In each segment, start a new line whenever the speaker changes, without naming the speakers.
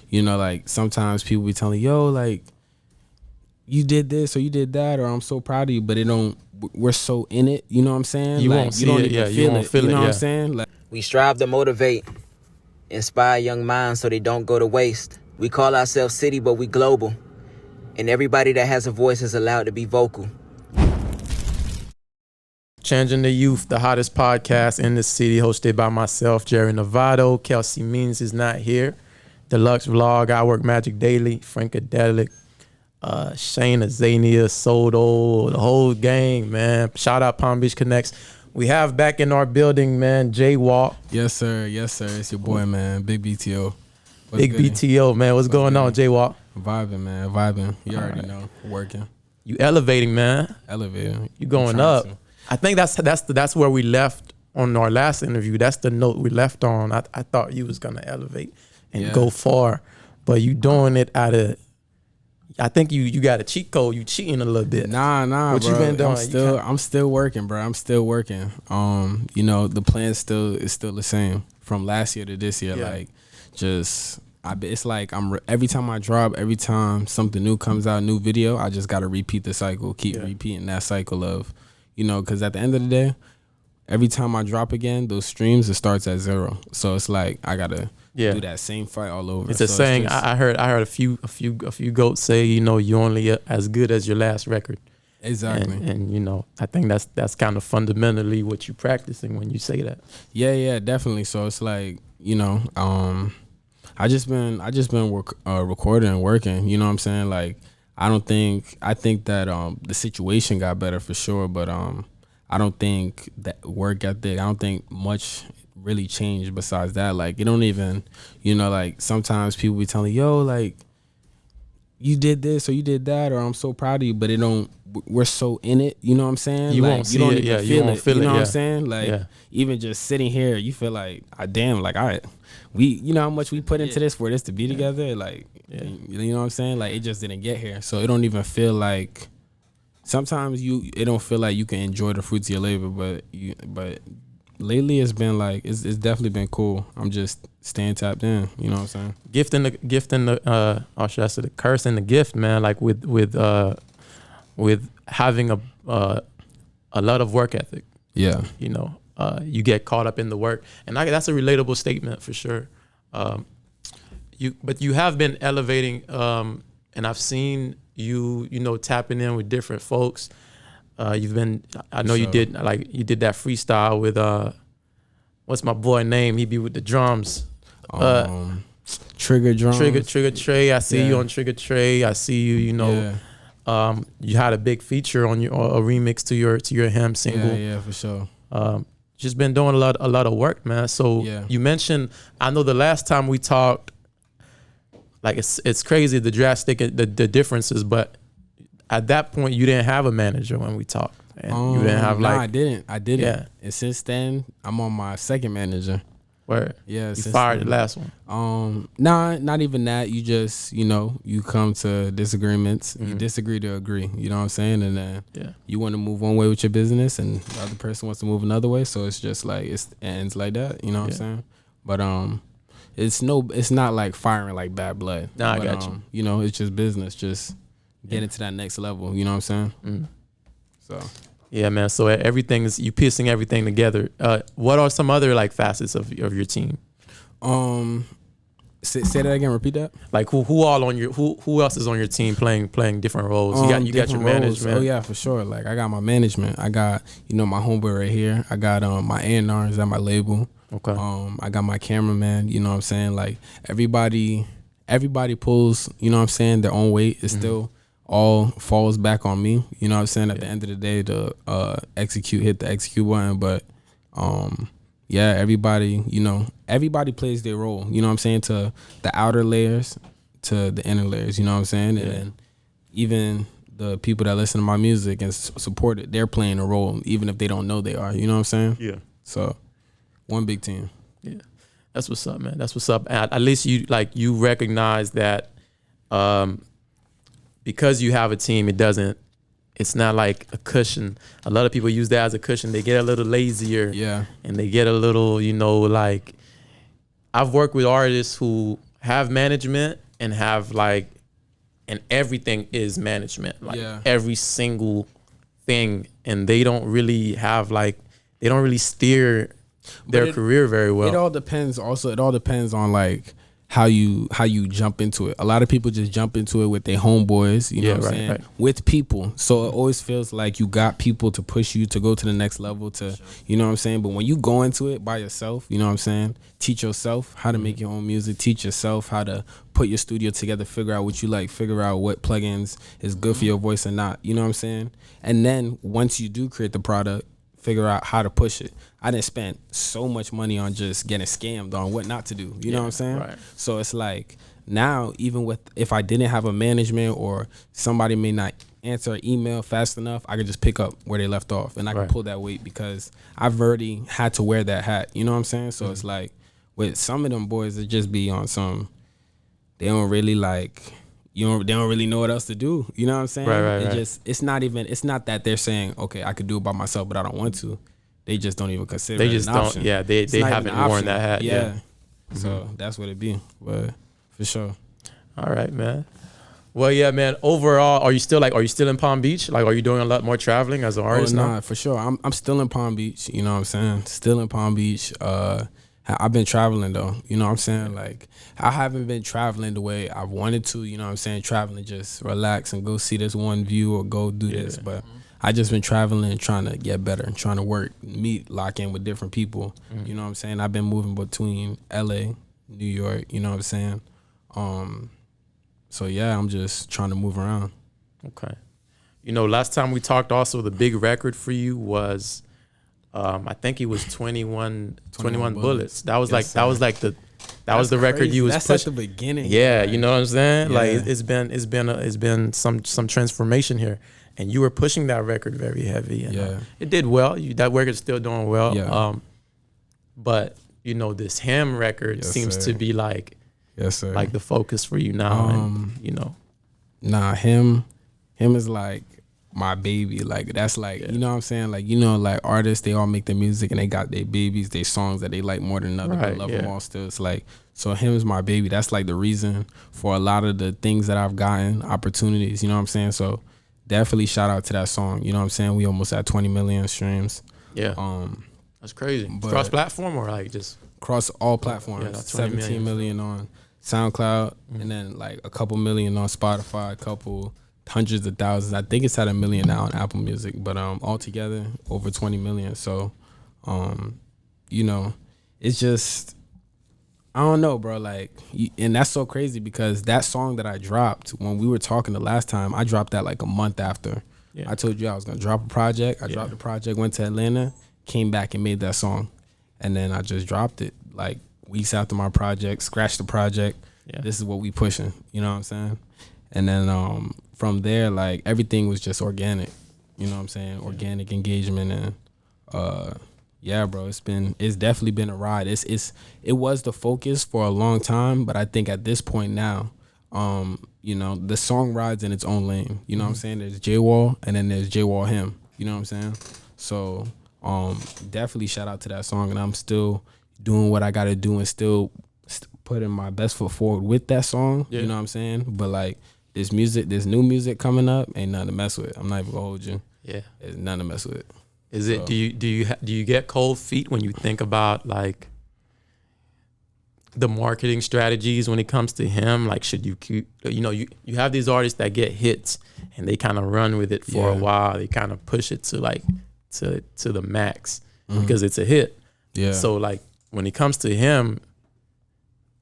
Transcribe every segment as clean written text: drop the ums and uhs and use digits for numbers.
You know, like sometimes people be telling, yo, like you did this or you did that, or I'm so proud of you, but it don't. We're so in it. You know what I'm saying?
You
like,
won't see it. Yeah, you won't feel it.
You know
yeah.
what I'm saying? Like,
We strive to motivate, inspire young minds so they don't go to waste. We call ourselves CiiiTY, but we global. And everybody that has a voice is allowed to be vocal.
Changing the Youth, the hottest podcast in the city, hosted by myself, Jerry Novato. Kelsey Means is not here. Deluxe Vlog, I Work Magic Daily, Frankadelic, Shayna, Zania, Soto, the whole gang, man. Shout out Palm Beach Connects. We have back in our building, man, Jaywall.
yes sir, yes sir. It's your boy, man, Big BTO. What's
Big
goody?
BTO, man. What's going on, Jaywall?
Vibing, man, vibing. You already know, working,
You elevating, man.
elevating.
You going up. I think that's where we left on our last interview. That's the note we left on. I thought you was gonna elevate and go far, but you doing it out of. I think you got a cheat code. You cheating a little bit.
Nah,
What
bro.
you been doing?
I'm still working, bro. I'm still working. You know, the plan is still the same from last year to this year.
Yeah.
Like, it's like every time I drop, every time something new comes out, new video, I just gotta repeat the cycle, keep repeating that cycle of, you know, because at the end of the day, every time I drop again, those streams, it starts at 0. So it's like I gotta do that same fight all over.
It's a saying. I heard a few goats say, you know, you only as good as your last record.
Exactly.
And you know, I think that's kind of fundamentally what you're practicing when you say that.
Yeah, definitely. So it's like, you know, I just been recording and working. You know what I'm saying? Like, I think that the situation got better for sure, but I don't think that work ethic. I don't think much really changed besides that. Like, it don't even, you know, like sometimes people be telling, yo, like you did this or you did that, or I'm so proud of you, but it don't. We're so in it. You know what I'm saying?
You
like,
won't see
you don't
it.
even
Yeah,
feel
you won't
it.
feel
You
it.
know what
Yeah.
I'm saying? Like, even just sitting here, you feel like, damn, like you know how much we put into this for this to be together. Like, you know what I'm saying? Like, it just didn't get here, so it don't even feel like. Sometimes it don't feel like you can enjoy the fruits of your labor, but lately it's been like it's definitely been cool. I'm just staying tapped in. You know what I'm saying?
Gift and the or should I say the curse and the gift, man. Like with having a lot of work ethic.
Yeah.
You know, you get caught up in the work, and that's a relatable statement for sure. But you have been elevating, and I've seen you know, tapping in with different folks. You've been, I know you did that freestyle with what's my boy name? He be with the drums.
Trigger drums.
Trigger Trey. I see you on Trigger Trey. I see you. You know, you had a big feature on a remix to your hymn single.
Yeah, for sure.
Just been doing a lot of work, man. So you mentioned, I know the last time we talked, like it's crazy the drastic the differences, but at that point you didn't have a manager when we talked, and you didn't have
I didn't.
Yeah.
And since then, I'm on my second manager.
Where
Yeah,
you fired the last one.
Nah, not even that. You just, you know, you come to disagreements. You disagree to agree. You know what I'm saying? And then you want to move one way with your business, and the other person wants to move another way. So it's just like it ends like that. You know what I'm saying? But it's not like firing like bad blood.
Nah, I got you.
You know, it's just business. Just getting to that next level. You know what I'm saying? So.
Yeah, man. So you piecing everything together. What are some other like facets of your team?
Say that again. Repeat that.
Like who else is on your team playing different roles? You got your management.
Oh yeah, for sure. Like I got my management. I got, you know, my homeboy right here. I got my A&Rs at my label.
Okay.
I got my cameraman. You know what I'm saying? Like everybody pulls, you know what I'm saying, their own weight. It's still all falls back on me. You know what I'm saying? At the end of the day, to hit the execute button. But everybody, you know, everybody plays their role. You know what I'm saying? To the outer layers, to the inner layers. You know what I'm saying? And then even the people that listen to my music and support it, they're playing a role, even if they don't know they are. You know what I'm saying?
Yeah.
So, one big team.
Yeah, that's what's up, man. That's what's up. At least you recognize that, because you have a team, it's not like a cushion. A lot of people use that as a cushion. They get a little lazier.
Yeah.
And they get a little, you know, like I've worked with artists who have management and have like, and everything is management, like every single thing, and they don't really have like, they don't really steer their career very well.
It all depends. Also, it all depends on like how you jump into it. A lot of people just jump into it with their homeboys, you know what I'm saying? Right. With people. So it always feels like you got people to push you to go to the next level to, you know what I'm saying? But when you go into it by yourself, you know what I'm saying? Teach yourself how to make your own music, teach yourself how to put your studio together, figure out what you like, figure out what plugins is good for your voice and not, you know what I'm saying? And then once you do create the product, figure out how to push it. I didn't spend so much money on just getting scammed on what not to do. You know what I'm saying? Right. So it's like now, even with, if I didn't have a management or somebody may not answer an email fast enough, I could just pick up where they left off and I can pull that weight because I've already had to wear that hat. You know what I'm saying? So it's like with some of them boys, it just be on some, they don't really like, they don't really know what else to do. You know what I'm saying? Right. It's not that they're saying, okay, I could do it by myself, but I don't want to. They just don't even consider
they
it
just
an
don't,
option.
yeah, they haven't worn that hat. Yeah.
So that's what it be, but for sure.
All right, man. Well, yeah, man. Overall, are you still in Palm Beach? Like, are you doing a lot more traveling as an artist now?
Nah, for sure. I'm still in Palm Beach. You know what I'm saying? Still in Palm Beach. I've been traveling though. You know what I'm saying? Like, I haven't been traveling the way I wanted to. You know what I'm saying? Traveling, just relax and go see this one view or go do this. But I just been traveling and trying to get better and trying to work, lock in with different people. You know what I'm saying? I've been moving between LA, New York. You know what I'm saying? So yeah, I'm just trying to move around.
Okay. You know, last time we talked, also the big record for you was, I think it was 21 bullets. That was that was the record you was
pushing. That's at the beginning.
Yeah, you know what I'm saying? Yeah. Like it's been some transformation here, and you were pushing that record very heavy. And, it did well. That record's still doing well. Yeah. But you know, this Him record seems to be like, like the focus for you now. And, you know,
nah, him is like my baby. Like that's like, you know what I'm saying? Like, you know, like artists, they all make their music and they got their babies, their songs that they like more than another, but love them all still. It's like, so Him is my baby. That's like the reason for a lot of the things that I've gotten, opportunities, you know what I'm saying? So definitely shout out to that song. You know what I'm saying? We almost at 20 million streams.
Yeah. That's crazy. Cross platform or like just
cross all platforms. 17 million on SoundCloud, and then like a couple million on Spotify, a couple hundreds of thousands. I think it's at 1 million now on Apple Music, but altogether over 20 million. So, you know, it's just, I don't know, bro. Like, and that's so crazy because that song that I dropped when we were talking the last time, I dropped that like a month after. I told you I was gonna drop a project. I dropped the project, went to Atlanta, came back and made that song, and then I just dropped it like weeks after my project, scratched the project. This is what we pushing, you know what I'm saying? And then from there, like everything was just organic, you know what I'm saying? Organic engagement, and yeah, bro, it's definitely been a ride. It was the focus for a long time, but I think at this point now, you know, the song rides in its own lane. You know what I'm saying? There's Jaywall and then there's Jaywall Him. You know what I'm saying? So definitely shout out to that song, and I'm still doing what I gotta do and still putting my best foot forward with that song. You know what I'm saying? But like this new music coming up, ain't nothing to mess with. I'm not even gonna hold you. Yeah, it's nothing to mess with.
Is it? Do you get cold feet when you think about like the marketing strategies when it comes to Him? Like, should you keep? You know, you have these artists that get hits and they kind of run with it for a while. They kind of push it to like to the max because it's a hit. Yeah. So like when it comes to Him,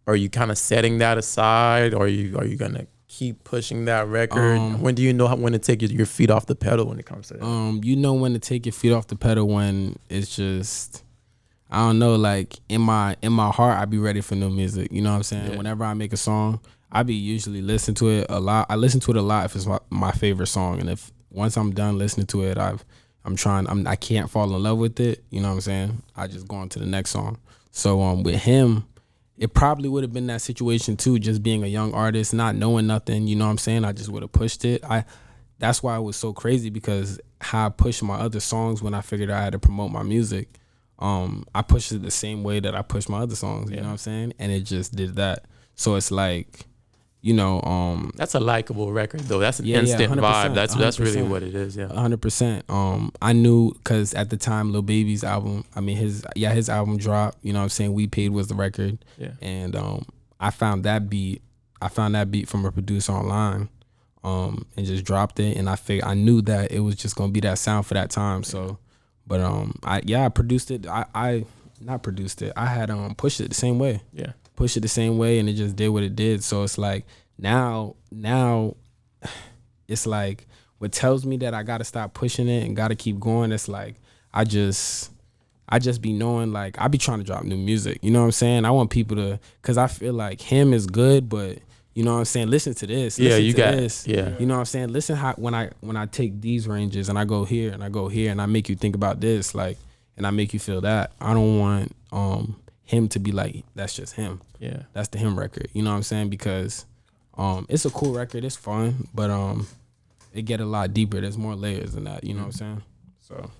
are you kind of setting that aside, or are you gonna keep pushing that record? When do you know when to take your feet off the pedal when it comes to that?
You know when to take your feet off the pedal when it's just, I don't know, like in my heart, I be ready for new music. You know what I'm saying? Whenever I make a song, I be usually listening to it a lot. I listen to it a lot if it's my favorite song, and if once I'm done listening to it, I can't fall in love with it. You know what I'm saying? I just go on to the next song. So with Him, it probably would have been that situation too, just being a young artist, not knowing nothing, you know what I'm saying? I just would have pushed it. That's why it was so crazy, because how I pushed my other songs when I figured I had to promote my music, I pushed it the same way that I pushed my other songs, you know what I'm saying? And it just did that. So it's like,
That's a likable record though. That's an
Yeah,
instant
100%,
vibe. That's really
100%.
what it is. Yeah.
100%. I knew because at the time Lil Baby's album, I mean his album dropped. You know what I'm saying? We Paid was the record.
Yeah.
And I found that beat. From a producer online, and just dropped it. And I knew that it was just gonna be that sound for that time. So, but I produced it. I not produced it. I had pushed it the same way.
Yeah.
Pushed it the same way, and it just did what it did. So it's like now it's like what tells me that I gotta stop pushing it and gotta keep going. It's like I just be knowing, like I be trying to drop new music. You know what I'm saying? I want people to, cause I feel like him is good, but you know what I'm saying? Listen to this. This.
Yeah.
You know what I'm saying? Listen how when I take these ranges and I go here and I go here and I make you think about this, like, and I make you feel that. I don't want him to be like, that's just him.
Yeah.
That's the him record. You know what I'm saying? Because it's a cool record, it's fun, but it get a lot deeper. There's more layers than that, you know what I'm saying? So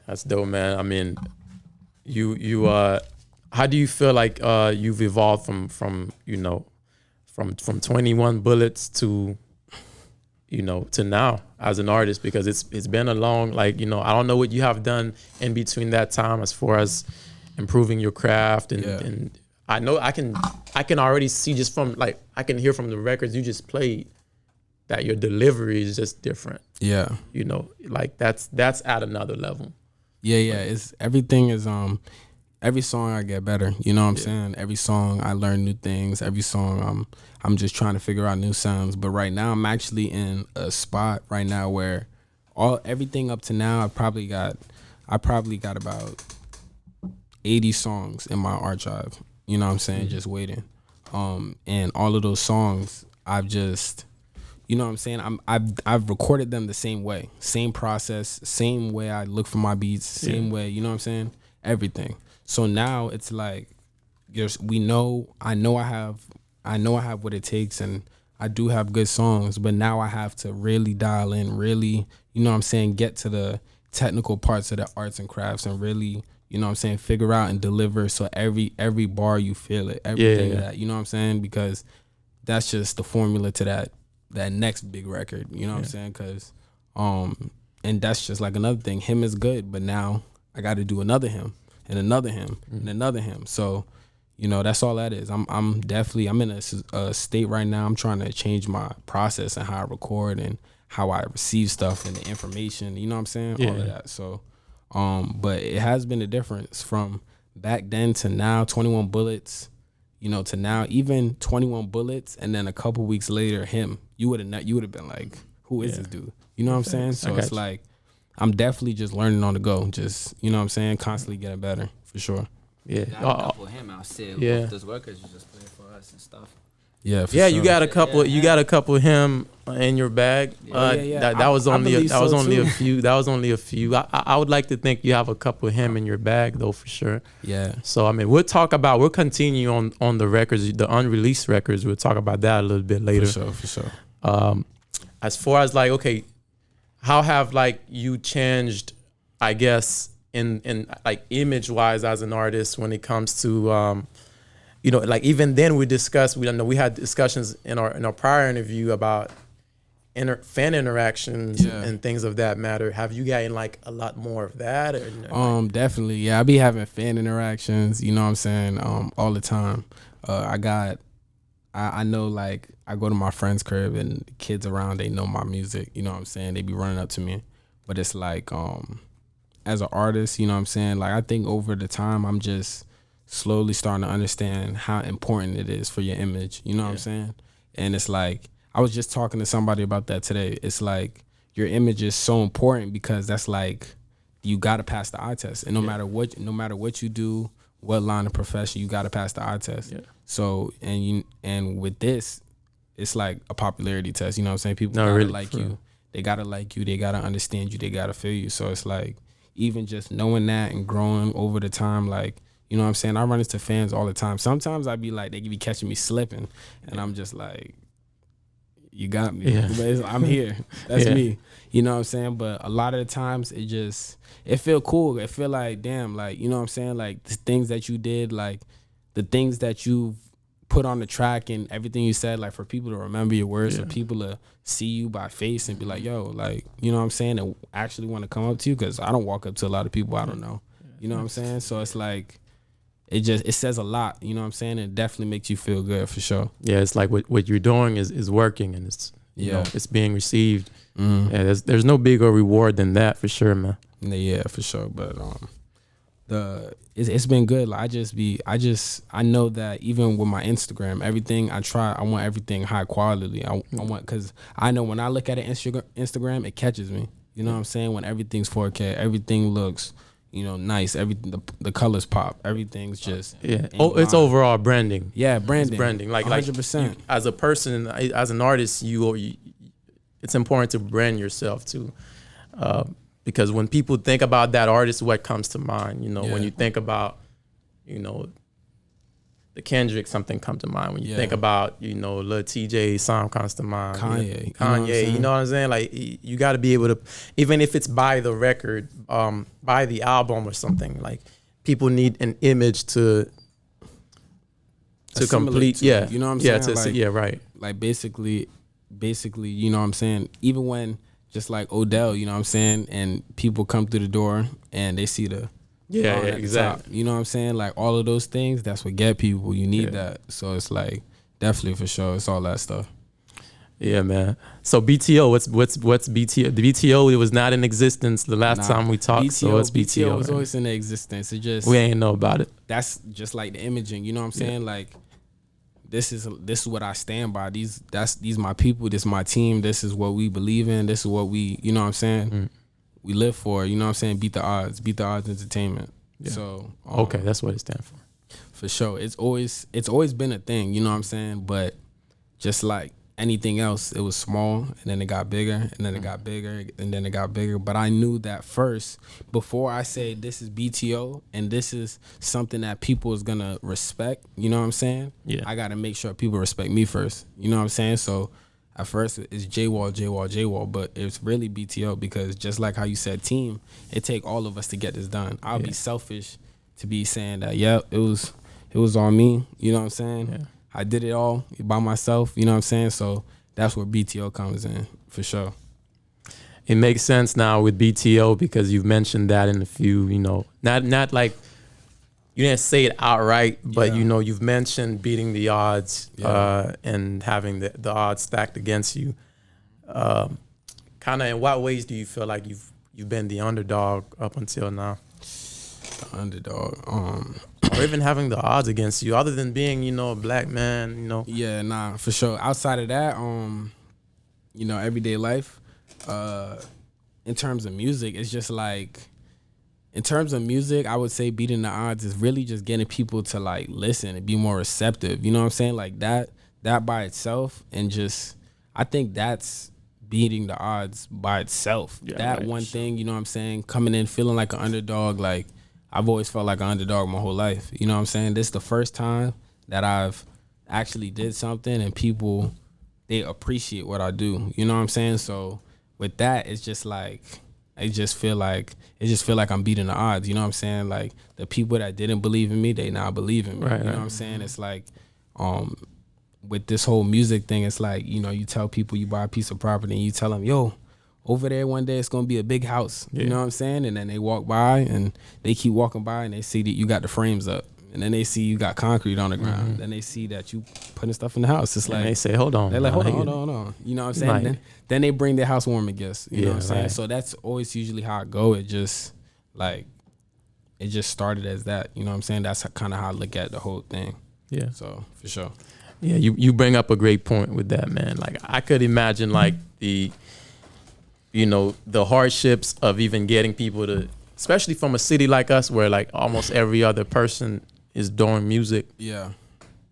That's dope, man. I mean, you how do you feel like you've evolved from 21 Bullets to to now as an artist? Because it's been a long, like, I don't know what you have done in between that time as far as improving your craft and I know I can already see just from, like, I can hear from the records you just played that your delivery is just different.
yeah.
Like that's at another level.
Yeah. It's everything is every song I get better. You know what I'm saying? Every song I learn new things. Every song I'm just trying to figure out new sounds. But right now I'm actually in a spot right now where everything up to now I probably got about 80 songs in my archive. You know what I'm saying? Just waiting. And all of those songs I've just, you know what I'm saying? I've recorded them the same way, same process, same way I look for my beats, same way. You know what I'm saying? Everything. So now it's like, I know I have what it takes, and I do have good songs. But now I have to really dial in, really, you know what I'm saying? Get to the technical parts of the arts and crafts, and really, you know what I'm saying, figure out and deliver. So every bar you feel it, everything of that. You know what I'm saying? Because that's just the formula to that next big record, you know what I'm saying? Because and that's just like another thing. Him is good, but now I got to do another him and another him and another him. So, that's all that is. I'm in a state right now. I'm trying to change my process and how I record and how I receive stuff and the information. You know what I'm saying?
Yeah.
All of that. So, but it has been a difference from back then to now. 21 Bullets. To now, even 21 Bullets, and then a couple weeks later, him, you would have been like, who is this dude? You know what I'm saying? So it's like, I'm definitely just learning on the go. Just, you know what I'm saying? Constantly getting better, for sure.
Yeah. Got a couple of him out there.
Yeah.
Those records you just played for us and stuff.
Yeah, for
yeah,
sure.
you got a couple. You got a couple of him in your bag. That was only a few. I would like to think you have a couple of him in your bag though, for sure.
Yeah.
So I mean, we'll continue on the records, the unreleased records. We'll talk about that a little bit later.
For sure.
As far as like, okay, how have like you changed, I guess, in like image wise as an artist when it comes to like even then we had discussions in our prior interview about fan interactions and things of that matter. Have you gotten like a lot more of that? Or,
definitely. Yeah, I be having fan interactions, you know what I'm saying, all the time. I know, like, I go to my friend's crib and the kids around, they know my music, you know what I'm saying? They be running up to me. But it's like, as an artist, you know what I'm saying? Like, I think over the time, I'm just slowly starting to understand how important it is for your image, you know what I'm saying? And it's like, I was just talking to somebody about that today. It's like, your image is so important because that's like, you got to pass the eye test. And no matter what you do, what line of profession, you got to pass the eye test. Yeah. So, and with this, it's like a popularity test. You know what I'm saying? People gotta like you. They gotta like you. They gotta understand you. They gotta feel you. So it's like, even just knowing that and growing over the time, like, you know what I'm saying? I run into fans all the time. Sometimes I be like, they be catching me slipping, and I'm just like, you got me. Yeah. But I'm here. That's me. You know what I'm saying? But a lot of the times it feel cool. It feel like, damn, like, you know what I'm saying? Like, the things that you did, like, the things that you've put on the track and everything you said, like for people to remember your words, for people to see you by face and be like, yo, like, you know what I'm saying, and actually want to come up to you, because I don't walk up to a lot of people I don't know. You know what I'm saying? So it's like, it says a lot, you know what I'm saying? It definitely makes you feel good for sure.
Yeah, it's like what you're doing is working, and it's you know, it's being received. Yeah, there's no bigger reward than that for sure, man.
Yeah, for sure. But it's been good. Like I know that even with my Instagram, everything I want everything high quality. I want, because I know when I look at an Instagram, it catches me. You know what I'm saying? When everything's 4K, everything looks, you know, nice. Everything, the colors pop. Everything's just
it's overall branding.
Yeah, branding.
It's branding. Like
100%.
As a person, as an artist, you it's important to brand yourself too, because when people think about that artist, what comes to mind? You know, when you think about, you know, the Kendrick, something comes to mind. When you think about, you know, Lil TJ, song comes to mind. Kanye, you know what I'm saying? Like, you got to be able to, even if it's by the record, by the album or something, like, people need an image to complete.
You know what I'm saying?
Right.
Like basically, you know what I'm saying? Even when, just like Odell, you know what I'm saying? And people come through the door and they see the
exactly.
You know what I'm saying? Like all of those things, that's what get people. You need that. So it's like, definitely for sure, it's all that stuff.
Yeah, man. So BTO, what's BTO? The BTO, it was not in existence the last time we talked. BTO, so what's BTO?
BTO was always in existence. It just,
we ain't know about it.
That's just like the imaging. You know what I'm saying? Like, this is what I stand by. These my people. This is my team. This is what we believe in. This is what we, you know what I'm saying? We live for. You know what I'm saying? Beat the odds. Beat the odds entertainment. Yeah. So
okay, that's what it stands for.
For sure. It's always been a thing. You know what I'm saying? But just like anything else, it was small, and then it got bigger, and then it got bigger, and then it got bigger. But I knew that first, before I say this is BTO and this is something that people is gonna respect, you know what I'm saying?
Yeah.
I gotta make sure people respect me first. You know what I'm saying? So at first it's Jaywall, but it's really BTO, because just like how you said team, it take all of us to get this done. I'll be selfish to be saying that, it was on me, you know what I'm saying? Yeah. I did it all by myself, you know what I'm saying? So that's where BTO comes in, for sure.
It makes sense now with BTO, because you've mentioned that in a few, you know, not like, you didn't say it outright, but you know, you've mentioned beating the odds and having the odds stacked against you. Kind of, in what ways do you feel like you've been the underdog up until now?
The underdog,
or even having the odds against you, other than being, you know, a black man, you know.
Yeah, nah, for sure. Outside of that, you know, everyday life, in terms of music, it's just like, in terms of music, I would say beating the odds is really just getting people to like listen and be more receptive. You know what I'm saying? Like that by itself, and just, I think that's beating the odds by itself. Yeah, that one thing, you know what I'm saying? Coming in feeling like an underdog, like, I've always felt like an underdog my whole life. You know what I'm saying? This is the first time that I've actually did something and people, they appreciate what I do. You know what I'm saying? So with that, it's just like, I just feel like I'm beating the odds. You know what I'm saying? Like, the people that didn't believe in me, they now believe in me. Right, you know what I'm saying? It's like, with this whole music thing, it's like, you know, you tell people you buy a piece of property and you tell them, yo, over there one day it's gonna be a big house. You know what I'm saying? And then they walk by and they keep walking by and they see that you got the frames up. And then they see you got concrete on the ground. Then they see that you putting stuff in the house. It's like,
and they say, hold on.
They're like, hold on. You know what I'm saying? Like, then they bring their housewarming gifts. You know what I'm saying? So that's always usually how it go. It just started as that. You know what I'm saying? That's kind of how I look at the whole thing. Yeah. So for sure.
Yeah, you bring up a great point with that, man. Like, I could imagine like the hardships of even getting people to, especially from a city like us where like almost every other person is doing music. Yeah.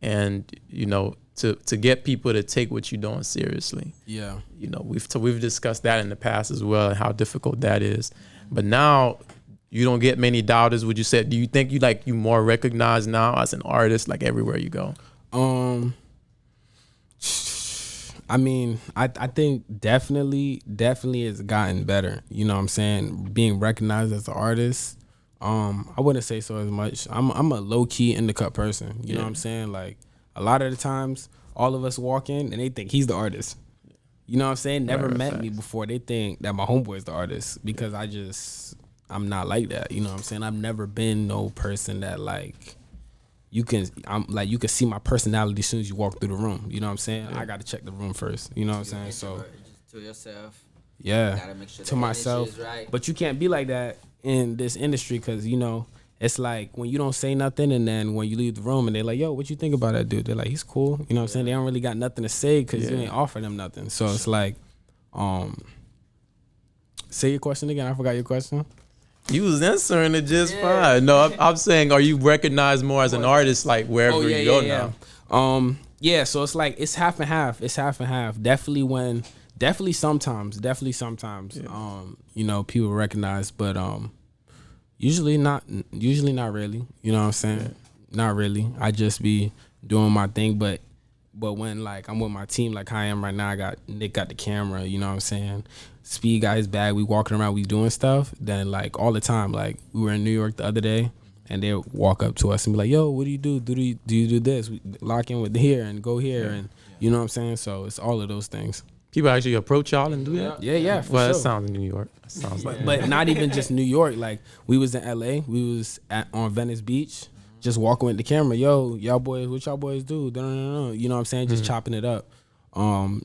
And, you know, to get people to take what you're doing seriously. Yeah. You know, we've discussed that in the past as well, and how difficult that is. But now you don't get many doubters, would you say? Do you think you more recognized now as an artist, like everywhere you go?
I mean, I think definitely it's gotten better. You know what I'm saying? Being recognized as an artist, I wouldn't say so as much. I'm a low key in the cut person. You know what I'm saying? Like, a lot of the times, all of us walk in and they think he's the artist. You know what I'm saying? Never met me before. They think that my homeboy is the artist because I'm not like that. You know what I'm saying? I've never been no person that like you can see my personality as soon as you walk through the room. You know what I'm saying? I got to check the room first. You know what I'm saying? So
to yourself.
yeah,
You gotta make sure
to myself.
right.
But you can't be like that in this industry because you know it's like when you don't say nothing and then when you leave the room and they're like, yo, what you think about that dude? They're like, he's cool. You know what I'm saying? They don't really got nothing to say because you ain't offer them nothing. So it's like, say your question again. I forgot your question.
You was answering it just fine. No, I'm saying, are you recognized more as an artist, like wherever you go now?
Yeah. So it's like it's half and half. It's half and half. Definitely sometimes. You know, people recognize, but usually not really. You know what I'm saying? Yeah. Not really. I just be doing my thing, but when like I'm with my team, like I am right now, Nick got the camera. You know what I'm saying? Speed got his bag. We walking around, we doing stuff. Then like all the time, like we were in New York the other day, and they walk up to us and be like, "Yo, what do you do? Do you do this? We lock in with here and go here and you know what I'm saying?" So it's all of those things.
People actually approach y'all and do that?
Yeah, for
well,
sure.
That sounds New York. That sounds like
but not even just New York. Like we was in LA. We was on Venice Beach, just walking with the camera. Yo, y'all boys, what y'all boys do? You know what I'm saying? Just chopping it up.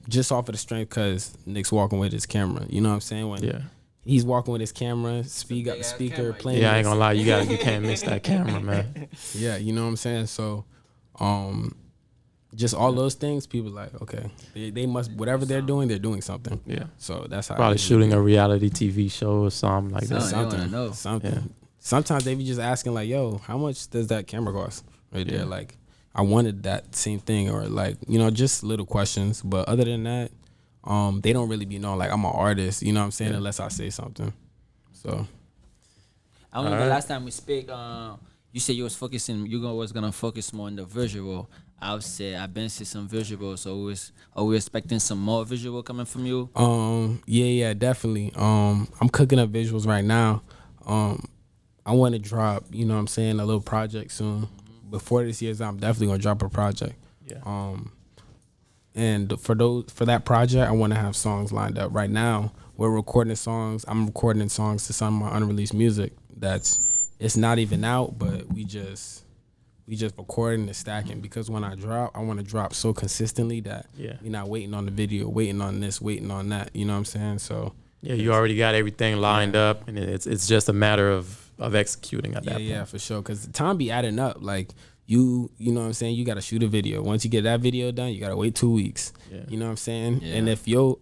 Just off of the strength because Nick's walking with his camera. You know what I'm saying? When he's walking with his camera, Speed got the speaker playing.
Yeah, I ain't gonna lie, you can't miss that camera, man.
Yeah, you know what I'm saying? So just all those things, people like, okay, they must, whatever they're doing something. Yeah. So that's how
probably shooting a reality TV show or something like that.
Something. Yeah. Sometimes they be just asking like, yo, how much does that camera cost? Right there. Like I wanted that same thing, or like, you know, just little questions. But other than that, they don't really be knowing like I'm an artist, you know what I'm saying, unless I say something. So
I remember the last time we speak, you said you was gonna focus more on the visual. I would say I've been seeing some visuals, so are we expecting some more visual coming from you?
Yeah, definitely. I'm cooking up visuals right now. I want to drop, you know what I'm saying, a little project soon. Before this year's out, I'm definitely gonna drop a project. Yeah. And for that project, I want to have songs lined up. Right now, we're recording songs. I'm recording songs to some of my unreleased music. It's not even out, but we just recording and stacking because when I drop, I want to drop so consistently that we're not waiting on the video, waiting on this, waiting on that. You know what I'm saying? So
yeah, you already got everything lined up, and it's just a matter of executing at that point. Yeah,
for sure. Because the time be adding up. Like you know what I'm saying? You got to shoot a video. Once you get that video done, you got to wait 2 weeks. Yeah. You know what I'm saying? Yeah. And if your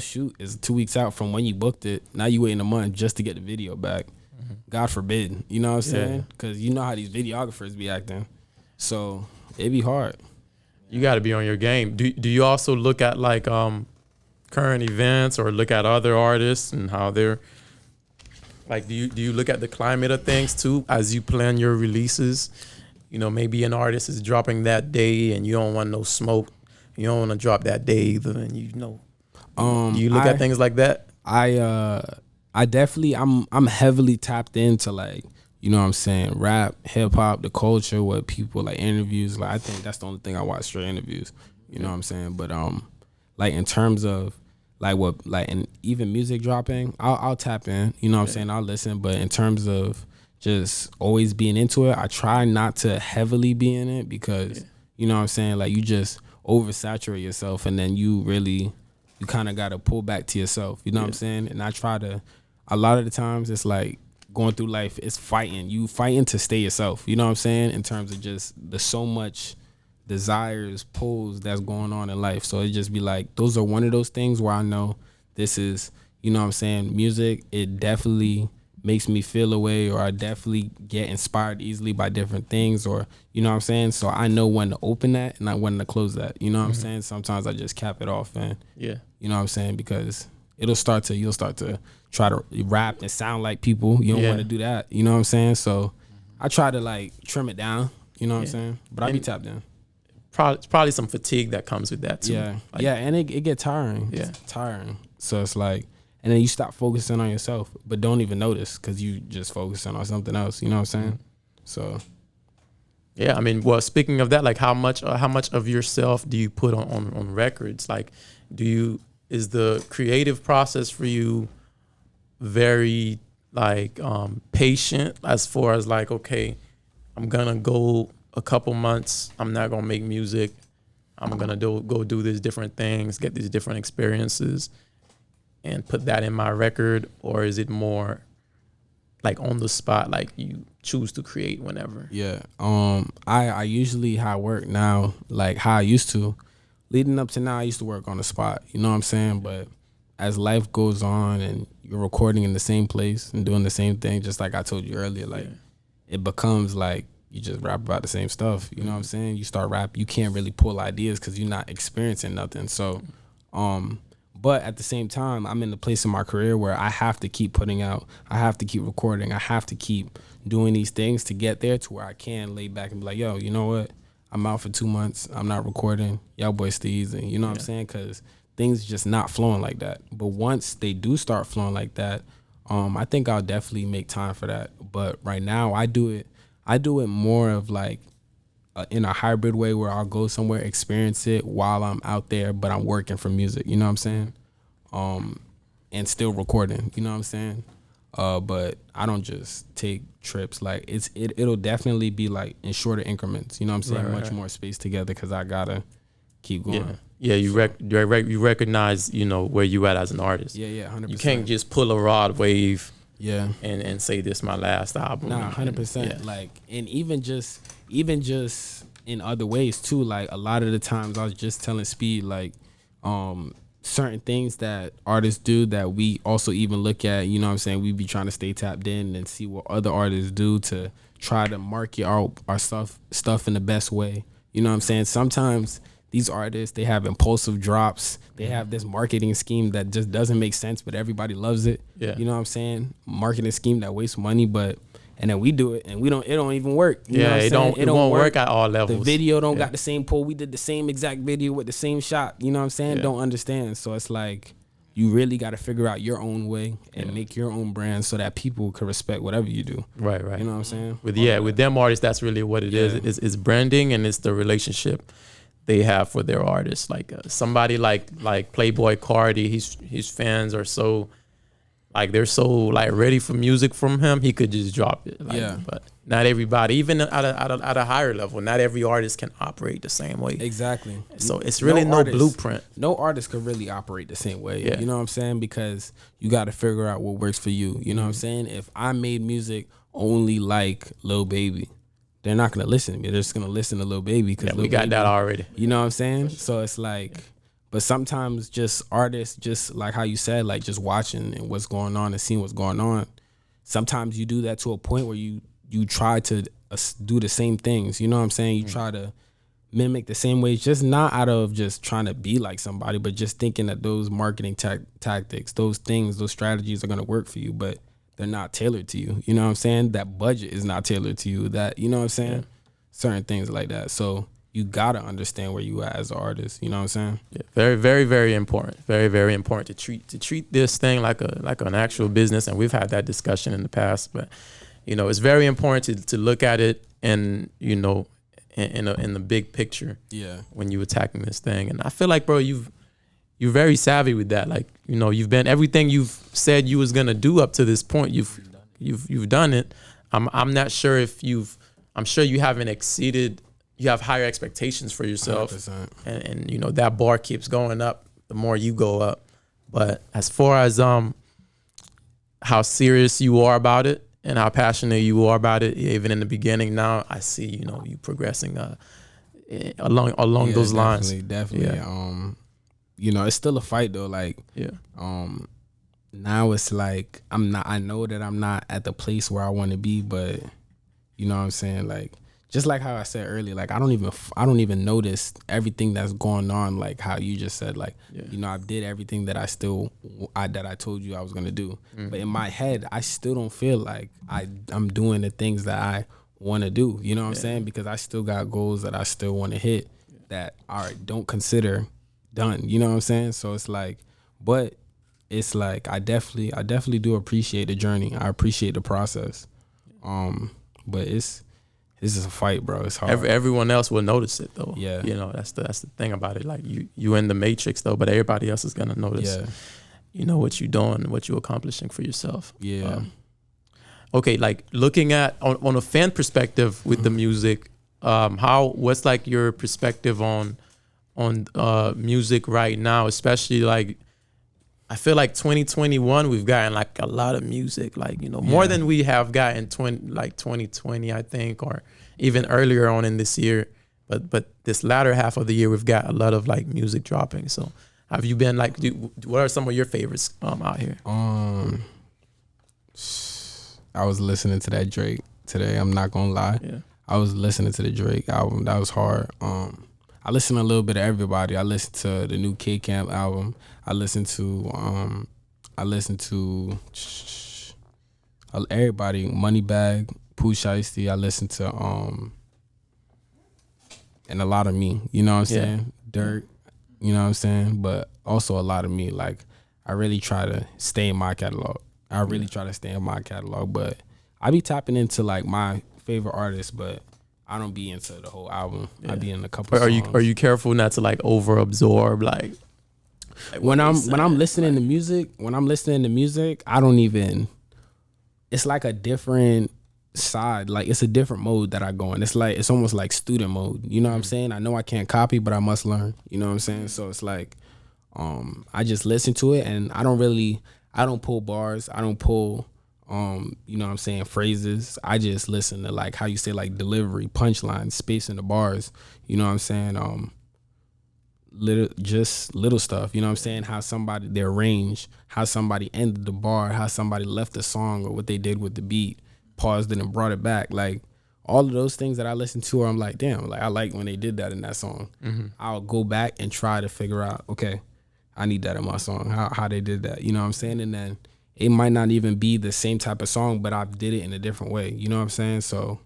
shoot is 2 weeks out from when you booked it, now you waiting a month just to get the video back. God forbid, you know what I'm saying? Because you know how these videographers be acting. So it be hard.
You got to be on your game. Do you also look at like current events or look at other artists and how they're like? Do you look at the climate of things too as you plan your releases? You know, maybe an artist is dropping that day and you don't want no smoke. You don't want to drop that day either, and you know. Do you look at things like that?
I definitely I'm heavily tapped into like, you know what I'm saying, rap, hip hop, the culture, what people like interviews. Like I think that's the only thing I watch, straight interviews. You know what I'm saying? But like in terms of like what like and even music dropping, I'll tap in. You know what I'm saying? I'll listen. But in terms of just always being into it, I try not to heavily be in it because you know what I'm saying, like you just oversaturate yourself and then you kind of got to pull back to yourself. You know what I'm saying? And I try to. A lot of the times it's like going through life, it's fighting. You fighting to stay yourself. You know what I'm saying? In terms of just the so much desires, pulls that's going on in life. So it just be like, those are one of those things where I know this is, you know what I'm saying, music, it definitely makes me feel a way, or I definitely get inspired easily by different things, or, you know what I'm saying? So I know when to open that and I when to close that. You know what I'm saying? Sometimes I just cap it off and, you know what I'm saying? Because you'll start to try to rap and sound like people. You don't want to do that. You know what I'm saying? So I try to like trim it down. You know what I'm saying? But I be tapped in.
Probably some fatigue that comes with that too.
Yeah, like, and it get tiring. Yeah, it's tiring. So it's like, and then you stop focusing on yourself, but don't even notice because you just focusing on something else. You know what I'm saying? So
Yeah, I mean, well, speaking of that, like how much of yourself do you put on records? Like, is the creative process for you very like patient as far as like, okay, I'm gonna go a couple months, I'm not gonna make music, I'm gonna go do these different things, get these different experiences, and put that in my record? Or is it more like on the spot, like you choose to create whenever?
Yeah. I usually how I work now, like how I used to, leading up to now, I used to work on the spot. You know what I'm saying? But as life goes on and you're recording in the same place and doing the same thing, just like I told you earlier, like it becomes like you just rap about the same stuff. You know what I'm saying? You start rap, you can't really pull ideas because you're not experiencing nothing. So, but at the same time, I'm in the place in my career where I have to keep putting out, I have to keep recording, I have to keep doing these things to get there to where I can lay back and be like, yo, you know what? I'm out for 2 months. I'm not recording. Y'all boys stay easy. You know what I'm saying? Because things just not flowing like that. But once they do start flowing like that, I think I'll definitely make time for that. But right now, I do it more of like in a hybrid way where I'll go somewhere, experience it while I'm out there, but I'm working for music. You know what I'm saying? And still recording. You know what I'm saying? But I don't just take trips. Like it'll definitely be like in shorter increments. You know what I'm saying? Much more space together because I gotta keep going.
Yeah, you recognize, you know, where you at as an artist.
Yeah, 100%.
You can't just pull a rod wave.
Yeah.
And say this my last album.
Nah, 100%. Like, and even just in other ways too. Like a lot of the times I was just telling Speed like, certain things that artists do that we also even look at, you know what I'm saying? We be trying to stay tapped in and see what other artists do to try to market our stuff in the best way. You know what I'm saying? Sometimes these artists, they have impulsive drops. They have this marketing scheme that just doesn't make sense, but everybody loves it.
Yeah.
You know what I'm saying? Marketing scheme that wastes money, and then we do it and it don't even work. You know what I'm saying?
It won't work at all levels.
The video don't got the same pull. We did the same exact video with the same shot. You know what I'm saying?
Yeah.
Don't understand. So it's like you really got to figure out your own way and make your own brand so that people can respect whatever you do.
Right.
You know what I'm saying?
With them artists, that's really what it is. It's branding and it's the relationship they have for their artists. Like somebody like Playboy Cardi, his fans are so like they're so like ready for music from him. He could just drop it. Like, but not everybody, even at a higher level, not every artist can operate the same way.
Exactly.
So it's really no blueprint.
No artist could really operate the same way.
Yeah.
You know what I'm saying? Because you got to figure out what works for you. You know what I'm saying? If I made music only like Lil Baby, they're not gonna listen to me. They're just gonna listen to Lil Baby because
we got that already.
You know what I'm saying? So it's like, but sometimes just artists, just like how you said, like just watching and what's going on and seeing what's going on. Sometimes you do that to a point where you try to do the same things. You know what I'm saying? You try to mimic the same ways, just not out of just trying to be like somebody, but just thinking that those marketing tactics, those things, those strategies are gonna work for you, but they're not tailored to you. You know what I'm saying? That budget is not tailored to you. That, you know what I'm saying? Certain things like that. So you gotta understand where you at as an artist. You know what I'm saying?
Yeah, very, very, very important. Very, very important to treat this thing like an actual business. And we've had that discussion in the past. But you know, it's very important to look at it and you know, in the big picture. Yeah. When you attacking this thing, and I feel like, bro, you're very savvy with that. Like, you know, you've been everything you've said you was gonna do up to this point. You've done it. I'm not sure if I'm sure you haven't exceeded. You have higher expectations for yourself, 100%. And you know that bar keeps going up the more you go up. But as far as how serious you are about it and how passionate you are about it, even in the beginning, now I see you progressing along those lines.
Definitely. Yeah. You know, it's still a fight though. Like now it's like I know that I'm not at the place where I want to be, but you know what I'm saying, like. Just like how I said earlier, like I don't even notice everything that's going on. Like how you just said, like you know, I did everything that I told you I was gonna do. Mm-hmm. But in my head, I still don't feel like I'm doing the things that I want to do. You know what I'm saying? Because I still got goals that I still want to hit that don't consider done. You know what I'm saying? So it's like, but it's like I definitely do appreciate the journey. I appreciate the process. But This is a fight, bro. It's hard.
Everyone else will notice it though.
Yeah.
You know, that's the thing about it. Like you in the matrix though, but everybody else is gonna notice.
Yeah.
You know what you're doing, what you're accomplishing for yourself.
Yeah.
Okay, like looking at on a fan perspective with the music, what's like your perspective on music right now, especially like I feel like 2021 we've gotten like a lot of music, like, you know, more than we have gotten 2020, I think, or even earlier on in this year. But this latter half of the year we've got a lot of like music dropping. So have you been like, what are some of your favorites out here?
I was listening to that Drake today. I'm not gonna lie.
Yeah.
I was listening to the Drake album. That was hard. I listened to a little bit of everybody. I listened to the new K Camp album. I listened to everybody. Moneybag, Pooh Shiesty. I listened to and a lot of me. You know what I'm saying? Dirt. You know what I'm saying? But also a lot of me. Like I really try to stay in my catalog. But I be tapping into like my favorite artists, but I don't be into the whole album. I be in a couple songs.
Are you careful not to like over absorb like
when I'm listening to music, I don't even, it's like a different side, like it's a different mode that I go in. It's almost like student mode. You know what I'm saying? I know I can't copy, but I must learn. You know what I'm saying? So it's like I just listen to it and I don't pull bars. I don't pull you know what I'm saying, phrases. I just listen to like how you say like delivery, punchlines, space in the bars. You know what I'm saying? Little stuff. You know what I'm saying? How somebody, their range, how somebody ended the bar, how somebody left the song or what they did with the beat, paused it and brought it back. Like all of those things that I listen to, I'm like, damn, like I like when they did that in that song. I'll go back and try to figure out, okay, I need that in my song, how they did that. You know what I'm saying? And then it might not even be the same type of song, but I did it in a different way. You know what I'm saying? So,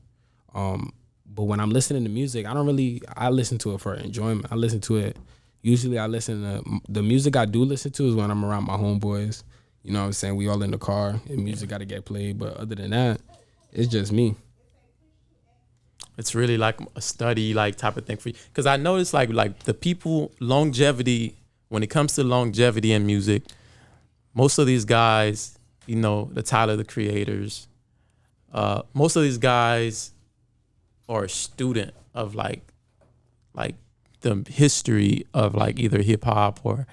but when I'm listening to music, I listen to it for enjoyment. I listen to it. Usually I listen to, the music I do listen to is when I'm around my homeboys. You know what I'm saying? We all in the car and music got to get played. But other than that, it's just me.
It's really like a study like type of thing for you. Because I noticed like the people, longevity, when it comes to longevity in music, most of these guys, you know, the Tyler, the Creators, most of these guys are a student of like the history of like either hip hop or,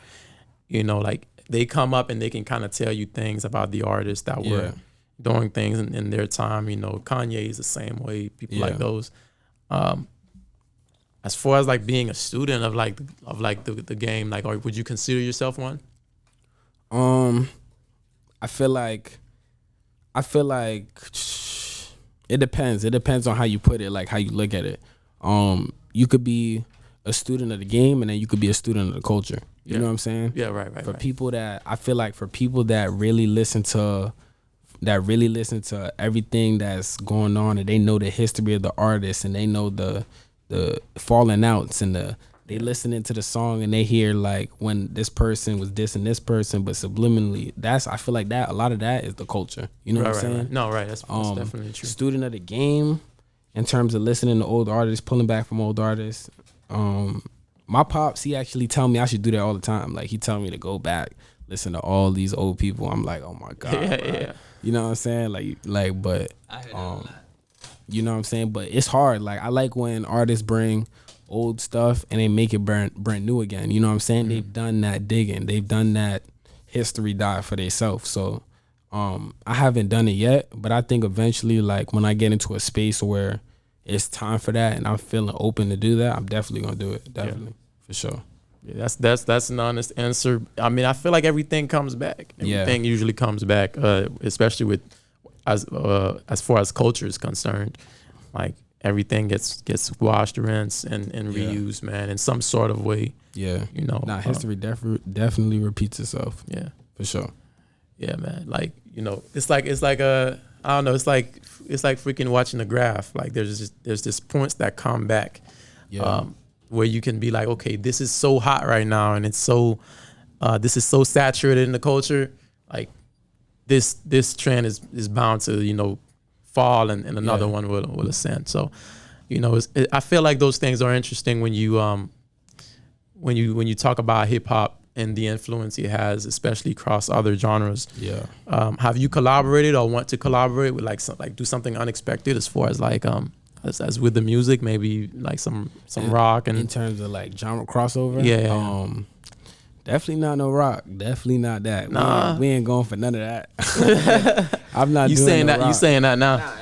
you know, like they come up and they can kind of tell you things about the artists that were doing things in their time. You know, Kanye is the same way, people like those. As far as like being a student of the game, like, or would you consider yourself one?
I feel like it depends. It depends on how you put it, like how you look at it. You could be a student of the game and then you could be a student of the culture. You know what I'm saying?
Yeah, right.
For people that, I feel like for people that really listen to everything that's going on and they know the history of the artist and they know the falling outs and they listening to the song and they hear like when this person was dissing this person, but subliminally, I feel like that a lot of that is the culture. You know what I'm saying?
Right. No, right. That's definitely true.
Student of the game, in terms of listening to old artists, pulling back from old artists. My pops, he actually tell me I should do that all the time. Like he tell me to go back, listen to all these old people. I'm like, oh my God. Yeah. You know what I'm saying? Like, but
I heard that a lot.
you know what I'm saying? But it's hard. Like I like when artists bring old stuff and they make it brand new again. You know what I'm saying? They've done that digging. They've done that history dive for themselves. So I haven't done it yet, but I think eventually, like when I get into a space where it's time for that and I'm feeling open to do that, I'm definitely gonna do it. Definitely. For sure.
Yeah, that's an honest answer. I mean, I feel like everything comes back. Everything usually comes back, especially with as far as culture is concerned. Like everything gets washed, rinsed, and reused, man, in some sort of way. Yeah, you know.
History definitely repeats itself.
Yeah,
for sure.
Yeah, man. Like, you know, it's like I don't know. It's like freaking watching a graph. Like there's just points that come back. Yeah. Where you can be like, okay, this is so hot right now, and it's so, this is so saturated in the culture. Like, this trend is bound to, you know, fall and another one will ascend. So, you know, I feel like those things are interesting when you talk about hip hop and the influence it has, especially across other genres.
Yeah.
Have you collaborated or want to collaborate with like do something unexpected as far as like as with the music, maybe like some rock and
in terms of like genre crossover?
Yeah.
Definitely not no rock. Definitely not that.
Nah.
We ain't going for none of that. I'm not
You
doing
saying
no
that
rock.
you saying that now.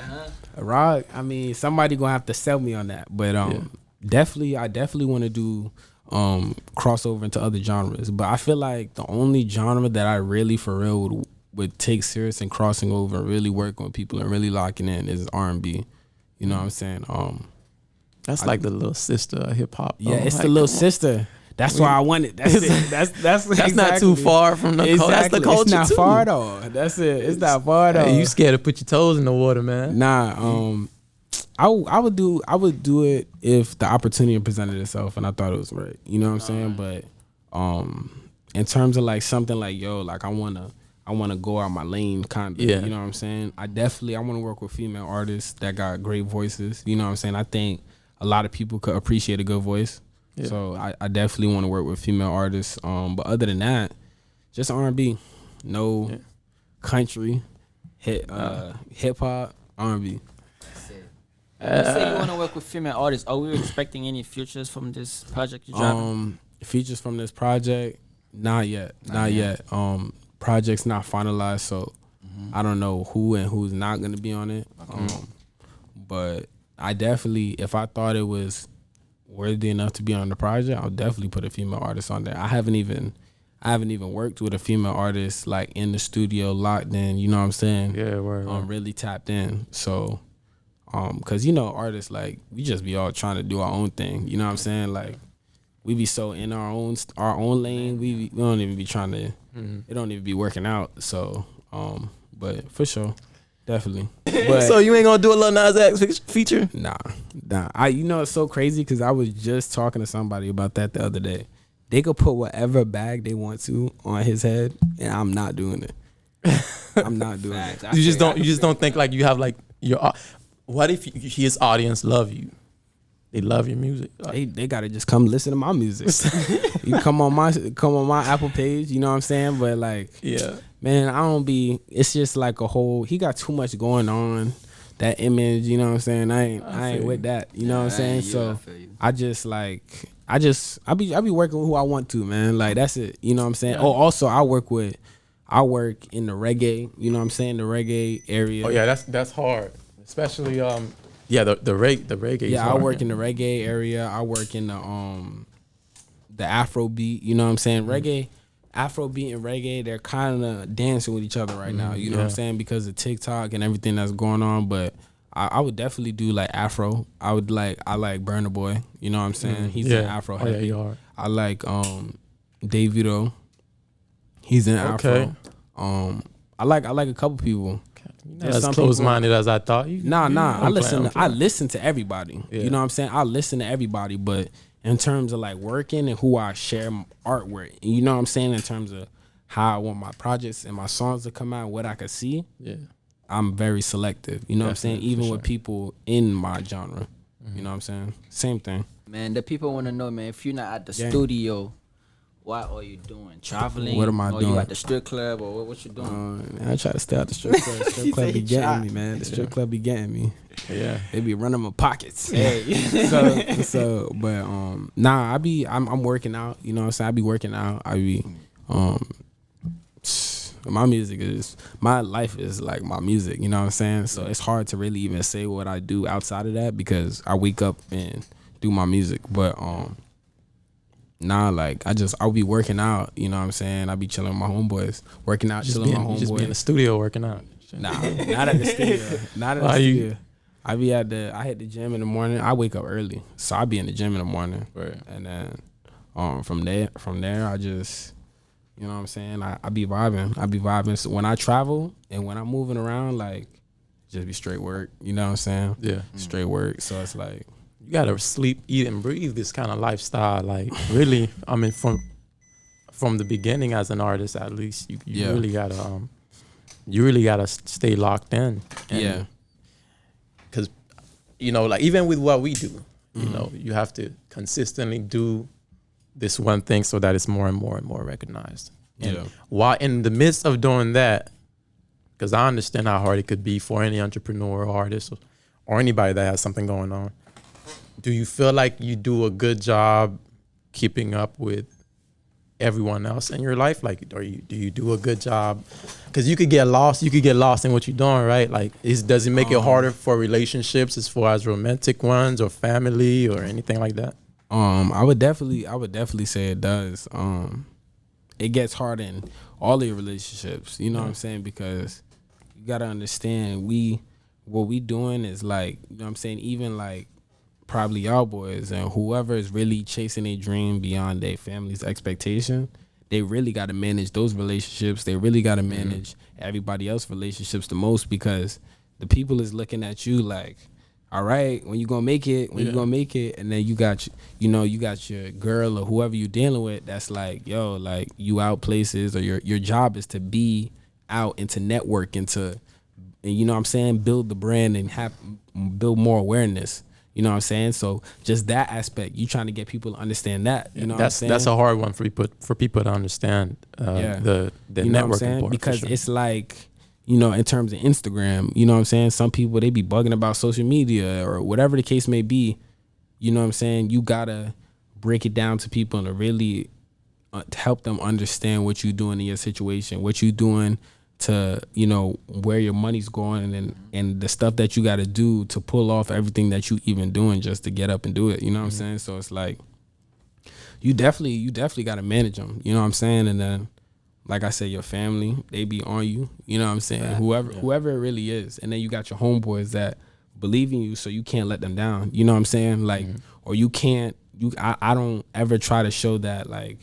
Rock, I mean, somebody gonna have to sell me on that. But I definitely want to do crossover into other genres. But I feel like the only genre that I really for real would take serious and crossing over and really working with people and really locking in is R&B. You know what I'm saying?
That's like the little sister of hip hop.
Yeah, it's
like,
the little sister. That's why I want it. That's it. That's
exactly. Not too far from the culture. That's the culture
It's not
too.
far though. That's it. It's not far though.
Hey, you scared to put your toes in the water, man?
Nah. I would do it if the opportunity presented itself and I thought it was right. You know what I'm saying? But in terms of like something like like I wanna go out my lane kind of.
Yeah.
You know what I'm saying? I wanna work with female artists that got great voices. You know what I'm saying? I think a lot of people could appreciate a good voice. Yeah. So I definitely want to work with female artists. But other than that, just R&B, country, hip hop, R&B.
You say you want to work with female artists. Are we expecting any futures from this project you dropping?
Features from this project, not yet. Project's not finalized, so I don't know who and who's not gonna be on it. But I definitely, if I thought it was worthy enough to be on the project, I'll definitely put a female artist on there. I haven't even worked with a female artist like in the studio, locked in. You know what I'm saying?
Yeah, word.
Really tapped in. So, cause you know, artists like we just be all trying to do our own thing. You know what I'm saying? Like we be so in our own lane. We don't even be trying to. It don't even be working out. So, but for sure. Definitely. But
so you ain't gonna do a Lil Nas X feature?
Nah. You know it's so crazy because I was just talking to somebody about that the other day. They could put whatever bag they want to on his head, and I'm not doing it. I'm not doing it.
You just don't think like you have like your. What if his audience love you? They love your music.
They gotta just come listen to my music. You come on my Apple page. You know what I'm saying? But like,
yeah.
Man, it's just like a whole, he got too much going that image, you know what I'm saying? I ain't with that, you know what I'm saying? So I be working with who I want to, man. Like that's it, you know what I'm saying? Yeah. Oh, also I work in the reggae, you know what I'm saying? The reggae area.
Oh yeah, that's hard. Especially the reggae.
Yeah, I work in the reggae area. I work in the Afrobeat, you know what I'm saying? Reggae. Afrobeat and reggae, they're kind of dancing with each other right now. You know what I'm saying? Because of TikTok and everything that's going on. But I would definitely do like Afro. I like Burna Boy. You know what I'm saying? He's in Afro heavy.
Yeah, you are.
I like Davido. He's in Afro. I like a couple people.
Not as close-minded as I thought.
I listen to everybody. Yeah. You know what I'm saying? I listen to everybody, but in terms of like working and who I share art with, you know what I'm saying? In terms of how I want my projects and my songs to come out, what I can see, I'm very selective. You know what I'm saying? Even with people in my genre, you know what I'm saying? Same thing.
Man, the people want to know, man, if you're not at the studio, what are you doing? Traveling?
What am I doing?
Or you at the strip club or what you doing?
Man, I try to stay out the strip club. The strip club be getting me, man. The strip club be getting me.
Yeah,
they be running my pockets.
Hey.
But I'm working out. You know what I'm saying? I be working out. I be my life is like my music. You know what I'm saying? So it's hard to really even say what I do outside of that because I wake up and do my music. But like I'll be working out. You know what I'm saying? I be chilling with my homeboys, working out, chilling with my homeboys.
Just be in the studio working out.
Nah, not at the studio. Not at the studio. I hit the gym in the morning. I wake up early, so I be in the gym in the morning.
Right.
And then from there, I just, you know what I'm saying? I be vibing. So when I travel and when I'm moving around, like, just be straight work. You know what I'm saying?
Yeah.
Straight work. So it's like
you gotta sleep, eat, and breathe this kind of lifestyle. Like really, I mean, from the beginning as an artist, at least you really gotta stay locked in. you know, like even with what we do, you know, you have to consistently do this one thing so that it's more and more and more recognized. And while in the midst of doing that, because I understand how hard it could be for any entrepreneur or artist or anybody that has something going on, do you feel like you do a good job keeping up with everyone else in your life? Like, do you do a good job? Because you could get lost in what you're doing, right? Like, does it make it harder for relationships as far as romantic ones or family or anything like that?
I would definitely say it does. It gets hard in all of your relationships, you know what I'm saying? Because you gotta understand what we doing is like, you know what I'm saying, even like probably y'all boys and whoever is really chasing a dream beyond their family's expectation, they really got to manage those relationships. They really got to manage everybody else's relationships the most, because the people is looking at you like, all right, when you gonna make it, you gonna make it, and then you got your girl or whoever you dealing with that's like, yo, like you out places, or your job is to be out and to network and you know what I'm saying, build the brand and build more awareness. You know what I'm saying? So just that aspect, you trying to get people to understand that. You know what I'm saying?
That's a hard one for people to understand. The
you know
networking
what I'm saying?
part,
because
sure.
it's like, you know, in terms of Instagram, you know what I'm saying? Some people, they be bugging about social media or whatever the case may be. You know what I'm saying? You gotta break it down to people and to really to help them understand what you're doing in your situation, what you're doing to, you know, where your money's going and the stuff that you got to do to pull off everything that you even doing just to get up and do it. You know what I'm saying? So it's like, you definitely got to manage them. You know what I'm saying? And then, like I said, your family, they be on you. You know what I'm saying? Whoever it really is. And then you got your homeboys that believe in you, so you can't let them down. You know what I'm saying? Like, or you can't, I don't ever try to show that, like,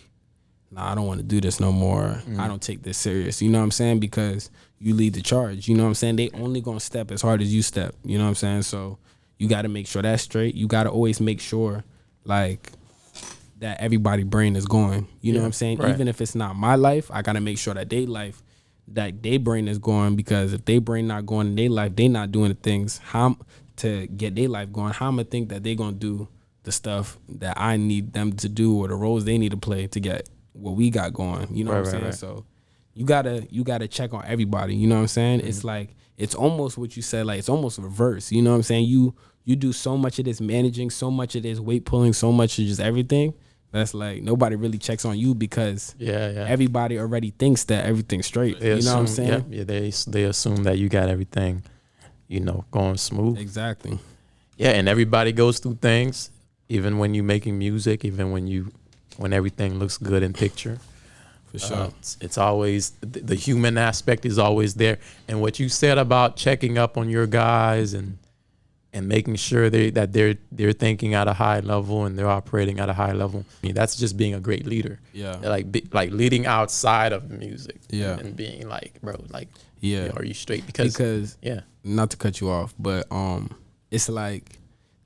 nah, I don't want to do this no more. I don't take this serious. You know what I'm saying? Because you lead the charge. You know what I'm saying? They only going to step as hard as you step. You know what I'm saying? So you got to make sure that's straight. You got to always make sure, like, that everybody brain is going. You know what I'm saying?
Right.
Even if it's not my life, I got to make sure that they brain is going, because if they brain not going in their life, they not doing the things to get their life going. How I'm going to think that they going to do the stuff that I need them to do, or the roles they need to play to get what we got going. You know what I'm saying?
Right.
So you gotta check on everybody. You know what I'm saying? It's like, it's almost what you said, like it's almost reverse. You know what I'm saying? You do so much of this managing, so much of this weight pulling, so much of just everything. That's like nobody really checks on you, because everybody already thinks that everything's straight. You know what I'm saying?
Yeah, they assume that you got everything, you know, going smooth.
Exactly.
Yeah, and everybody goes through things, even when you're making music, even when everything looks good in picture.
For sure.
It's always, the human aspect is always there. And what you said about checking up on your guys and making sure that they're thinking at a high level and they're operating at a high level, I mean, that's just being a great leader.
Yeah.
Like leading outside of music.
Yeah.
And being like, bro, like,
yeah,
you know, are you straight? Because
not to cut you off, but it's like,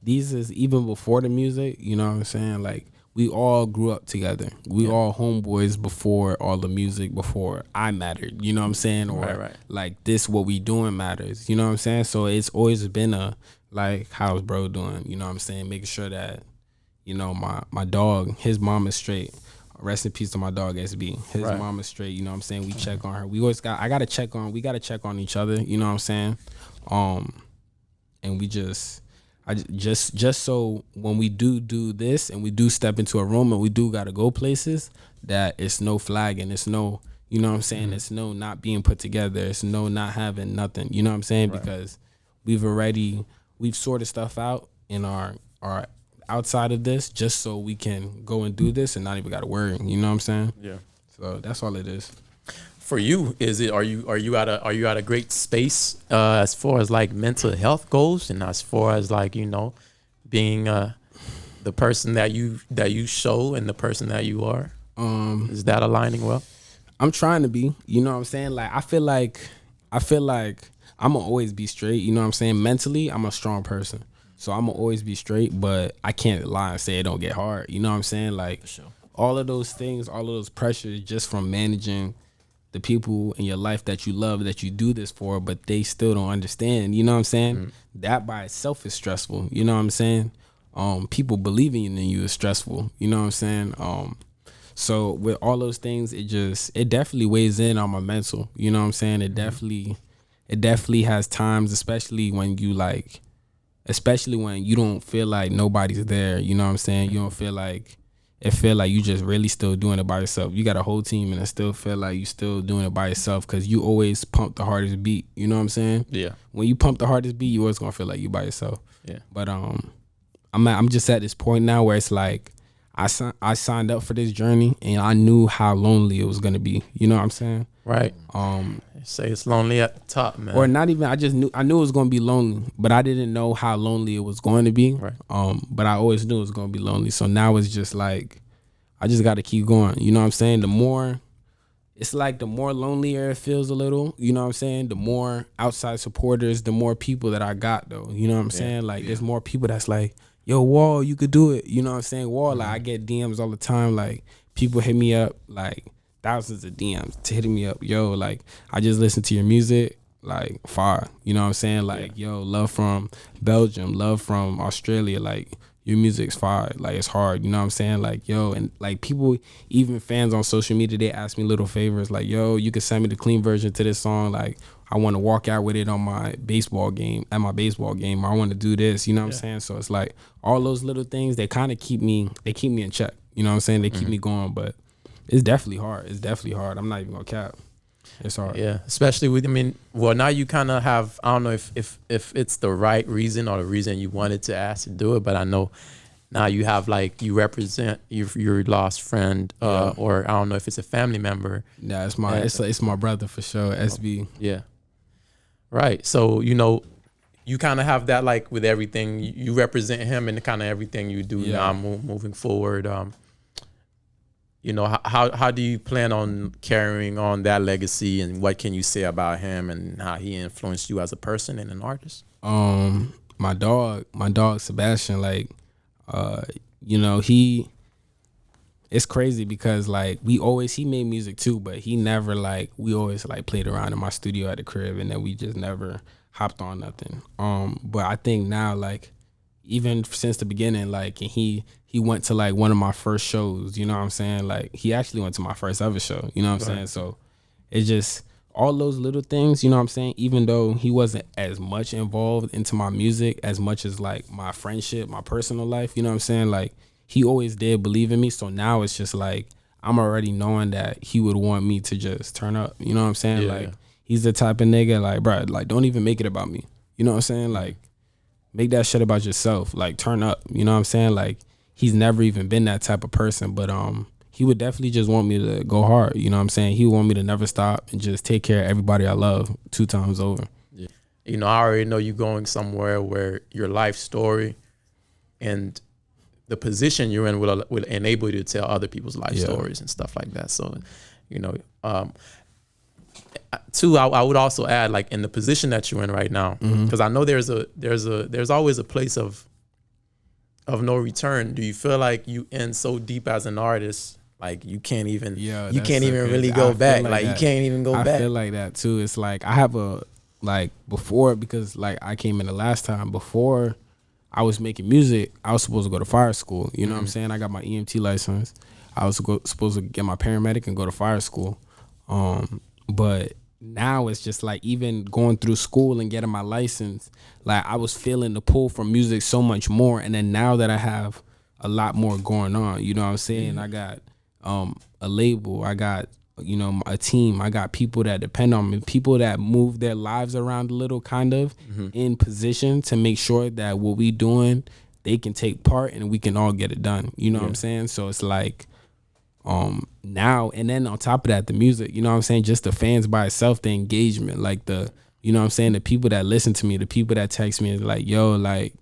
these is even before the music. You know what I'm saying? Like, we all grew up together. We all homeboys before all the music, before I mattered. You know what I'm saying? Or like, this what we doing matters. You know what I'm saying? So it's always been a, like, how's bro doing? You know what I'm saying? Making sure that, you know, my dog, his mom is straight. Rest in peace to my dog SB. His mom is straight. You know what I'm saying? We check on her. We gotta check on each other. You know what I'm saying? And we just so when we do this and we do step into a room and we do gotta go places, that it's no flagging, it's no, you know what I'm saying, it's no not being put together, it's no not having nothing, you know what I'm saying, because we've sorted stuff out in our outside of this, just so we can go and do this and not even gotta worry, you know what I'm saying?
Yeah.
So that's all it is.
For you, are you at a great space as far as like mental health goes, and as far as like, you know, being the person that you show and the person that you are? Is that aligning well?
I'm trying to be, you know what I'm saying? Like, I feel like I'm gonna always be straight, you know what I'm saying? Mentally, I'm a strong person, so I'm gonna always be straight, but I can't lie and say it don't get hard, you know what I'm saying? Like, all of those things, all of those pressures just from managing the people in your life that you love, that you do this for, but they still don't understand. You know what I'm saying? That by itself is stressful. You know what I'm saying? People believing in you is stressful. You know what I'm saying? So with all those things, it definitely weighs in on my mental. You know what I'm saying? It definitely has times, especially when you don't feel like nobody's there. You know what I'm saying? You don't feel like you just really still doing it by yourself. You got a whole team and it still feel like you still doing it by yourself because you always pump the hardest beat. You know what I'm saying?
Yeah.
When you pump the hardest beat, you always gonna feel like you by yourself.
Yeah.
But I'm just at this point now where it's like I signed up for this journey and I knew how lonely it was gonna be. You know what I'm saying?
Right. Say it's lonely at the top, man.
Or not even. I knew it was gonna be lonely, but I didn't know how lonely it was going to be.
Right.
But I always knew it was gonna be lonely. So now it's just like I just got to keep going. You know what I'm saying? The more lonelier it feels a little. You know what I'm saying? The more outside supporters, the more people that I got though. You know what I'm saying? Like there's more people that's like, yo, Wall, you could do it. You know what I'm saying? Wall, like I get DMs all the time. Like people hit me up, like thousands of DMs to hitting me up. Yo, like I just listened to your music, like fire. You know what I'm saying? Like yo, love from Belgium, love from Australia. Like your music's fire. Like it's hard. You know what I'm saying? Like yo, and like people, even fans on social media, they ask me little favors. Like yo, you can send me the clean version to this song. Like I want to walk out with it on my baseball game, or I want to do this. You know what I'm saying? So it's like all those little things, they kind of keep me in check. You know what I'm saying? They keep me going, but it's definitely hard. I'm not even gonna cap. It's hard.
Yeah, especially now you kind of have, I don't know if it's the right reason or the reason you wanted to ask to do it, but I know now you have like, you represent your lost friend, or I don't know if it's a family member.
Yeah, it's my brother for sure, SB.
Yeah. Right. So, you kind of have that, like with everything, you represent him in kind of everything you do now moving forward. How do you plan on carrying on that legacy, and what can you say about him and how he influenced you as a person and an artist?
My dog Sebastian, like, it's crazy because like he made music too, but he never we always like played around in my studio at the crib, and then we just never hopped on nothing. But I think now, like, even since the beginning, like, and he went to like one of my first shows, you know what I'm saying? Like he actually went to my first ever show, you know what I'm saying? So it's just all those little things, you know what I'm saying? Even though he wasn't as much involved into my music as much as like my friendship, my personal life, you know what I'm saying? Like he always did believe in me. So now it's just like I'm already knowing that he would want me to just turn up, you know what I'm saying? He's the type of nigga like, bro, like don't even make it about me. You know what I'm saying? Like make that shit about yourself. Like turn up, you know what I'm saying? Like he's never even been that type of person, but he would definitely just want me to go hard, you know what I'm saying? He would want me to never stop and just take care of everybody I love 2 times over.
Yeah. I already know you going somewhere where your life story and the position you're in will enable you to tell other people's life stories and stuff like that. So, too, I would also add, like, in the position that you're in right now, because I know there's always a place of no return. Do you feel like you in so deep as an artist, like you can't even really go back? Like you can't even go back.
I feel like that too. It's like I have before, because like I came in the last time, before I was making music, I was supposed to go to fire school. You know what I'm saying? I got my EMT license. I was supposed to get my paramedic and go to fire school. But now it's just like even going through school and getting my license, like I was feeling the pull from music so much more. And then now that I have a lot more going on, you know what I'm saying? I got a label, I got, a team, I got people that depend on me, people that move their lives around a little kind of in position to make sure that what we doing, they can take part and we can all get it done. You know what I'm saying? So it's like, now, and then on top of that, the music, you know what I'm saying? Just the fans by itself, the engagement, like the, you know what I'm saying? The people that listen to me, the people that text me, like, yo, like,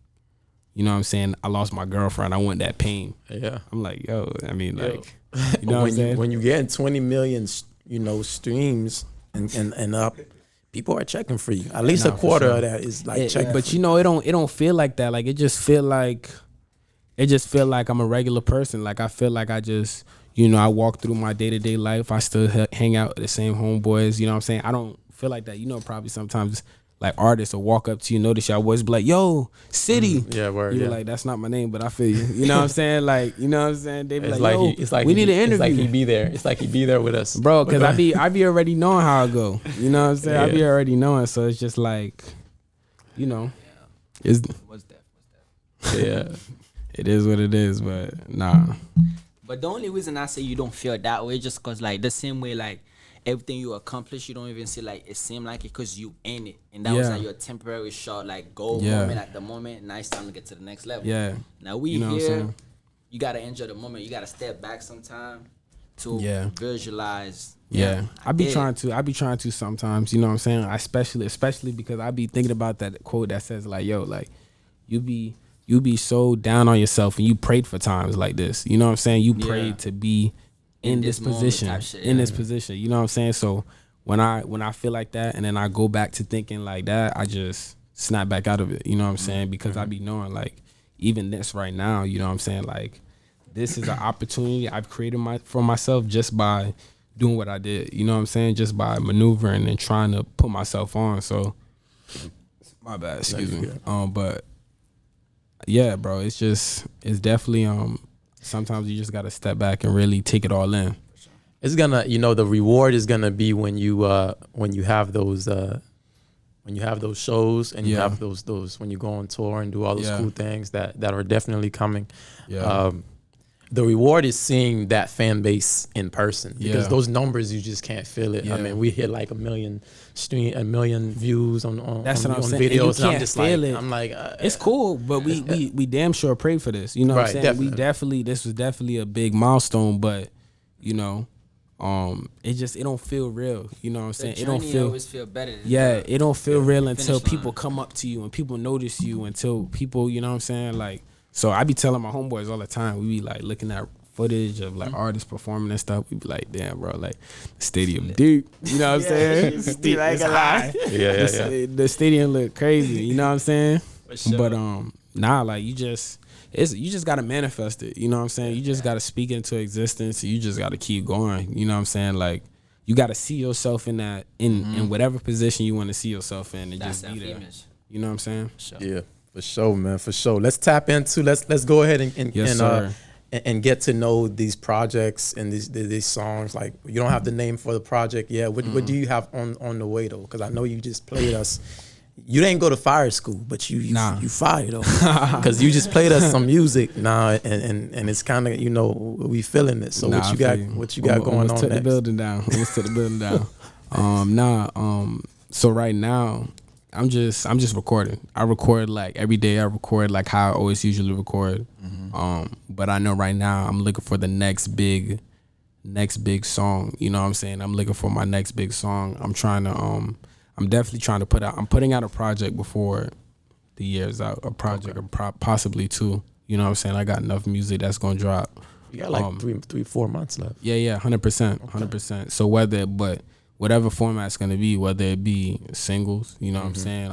you know what I'm saying? I lost my girlfriend. I want that pain.
Yeah.
I'm like, yo, I mean, like, you know what I'm saying?
When you get 20 million, streams and up, people are checking for you. At least a quarter of that is like checking.
But it don't feel like that. Like, it just feel like I'm a regular person. Like, I feel like I just, you know, I walk through my day-to-day life. I still hang out with the same homeboys. You know what I'm saying? I don't feel like that. You know, probably sometimes like artists will walk up to you, notice y'all voice, be like, yo, CiiiTY.
Yeah, word.
You
Yeah.
be like, that's not my name, but I feel you. You know what I'm saying? Like, you know what I'm saying? They be
It's
like, yo,
it's like
we need an interview.
It's like he be there. It's like he be there with us,
bro, because I be already knowing how I go. You know what I'm saying? I be already knowing, so it's just like, you know, it's
What's that?
Yeah.
it is what it is, but nah.
But the only reason I say you don't feel that way, just cause like the same way like everything you accomplish, you don't even see like it seem like it, cause you in it, and that was like your temporary short like goal moment at the moment. Now it's time to get to the next level.
Yeah.
Now we
You know what I'm
here.
saying?
You gotta enjoy the moment. You gotta step back sometime to visualize.
Yeah, I be
did.
trying to sometimes. You know what I'm saying? Especially because I be thinking about that quote that says like, yo, like you be so down on yourself and you prayed for times like this. You know what I'm saying? You prayed to be in this position, this position. You know what I'm saying? So when I feel like that and then I go back to thinking like that, I just snap back out of it. You know what I'm saying? Because I be knowing like even this right now, you know what I'm saying? Like this is an opportunity I've created for myself just by doing what I did. You know what I'm saying? Just by maneuvering and trying to put myself on. So my bad, excuse me. But yeah, bro, it's definitely sometimes you just gotta step back and really take it all in.
It's gonna, you know, the reward is gonna be when you have those shows and you have those when you go on tour and do all those cool things that are definitely coming. Yeah. The reward is seeing that fan base in person because those numbers you just can't feel it. Yeah. I mean, we hit like 1 million views on
That's what I'm saying.
videos.
And you
I'm just
feel
like,
it.
I'm like,
it's cool, but we damn sure prayed for this. You know what I'm saying?
Definitely.
This was definitely a big milestone, but you know, it don't feel real. You know what I'm saying? It don't
always feel better.
It don't feel real until people come up to you and people notice you, until people, you know what I'm saying? Like, so I be telling my homeboys all the time, we be like looking at footage of like artists performing and stuff. We be like, damn, bro, like the stadium deep. You know what I'm saying? It's high. The stadium look crazy. You know what I'm saying? Sure. But nah, like you just gotta manifest it. You know what I'm saying? You just gotta speak into existence. You just gotta keep going. You know what I'm saying? Like you gotta see yourself in that in whatever position you want to see yourself in, and
that's
just be there.
Image.
You know what I'm saying?
Sure. Yeah. For sure, man. For sure. Let's tap into. Let's go ahead and get to know these projects and these songs. Like you don't have the name for the project yet. What do you have on the way though? Because I know you just played us. You didn't go to fire school, but you fired though. Because you just played us some music now, and it's kind of, you know, we feeling it. So what you got going on
took
next?
the building down. Almost took the building down. So right now, I'm just recording. I record like every day. I record like how I always usually record. But I know right now I'm looking for the next big song. You know what I'm saying? I'm looking for my next big song. I'm definitely trying to I'm putting out a project before the year's out. A project or possibly 2. You know what I'm saying? I got enough music that's gonna drop.
You got like 3-4 months left.
Yeah, 100%. So whatever format it's gonna be, whether it be singles, you know what I'm saying?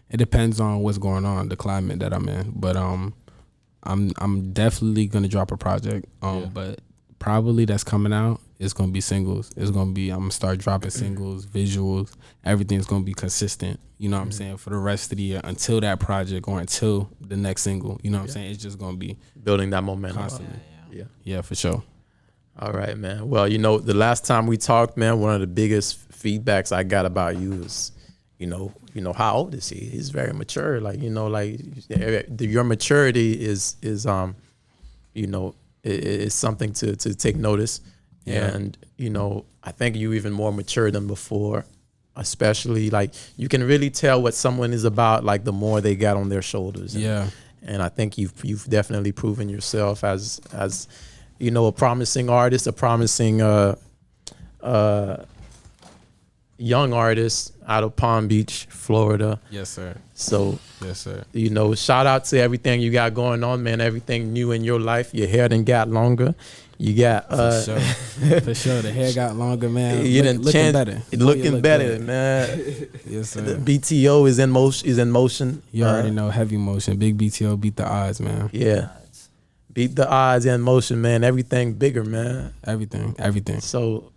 It depends on what's going on, the climate that I'm in. But I'm definitely gonna drop a project. But probably that's coming out, it's gonna be singles. I'm gonna start dropping singles, visuals, everything's gonna be consistent, you know what I'm saying, for the rest of the year until that project or until the next single. You know what I'm saying? It's just gonna be
building that momentum
constantly. Yeah, for sure.
All right, man. Well, you know, the last time we talked, man, one of the biggest feedbacks I got about you is, you know, how old is he? He's very mature. Like, you know, like your maturity is you know, is something to take notice. Yeah. And, you know, I think you even more mature than before, especially like you can really tell what someone is about, like the more they got on their shoulders. And I think you've definitely proven yourself as you know, a promising artist, a promising young artist out of Palm Beach, Florida.
Yes, sir.
So,
yes, sir.
You know, shout out to everything you got going on, man. Everything new in your life. Your hair done got longer. You got
for sure. The hair got longer, man.
Looking better. Looking better, man.
Yes, sir.
The BTO is in motion.
You already know, heavy motion. Big BTO beat the odds, man.
Yeah. beat the odds in motion, man. Everything bigger, man.
Everything.
So,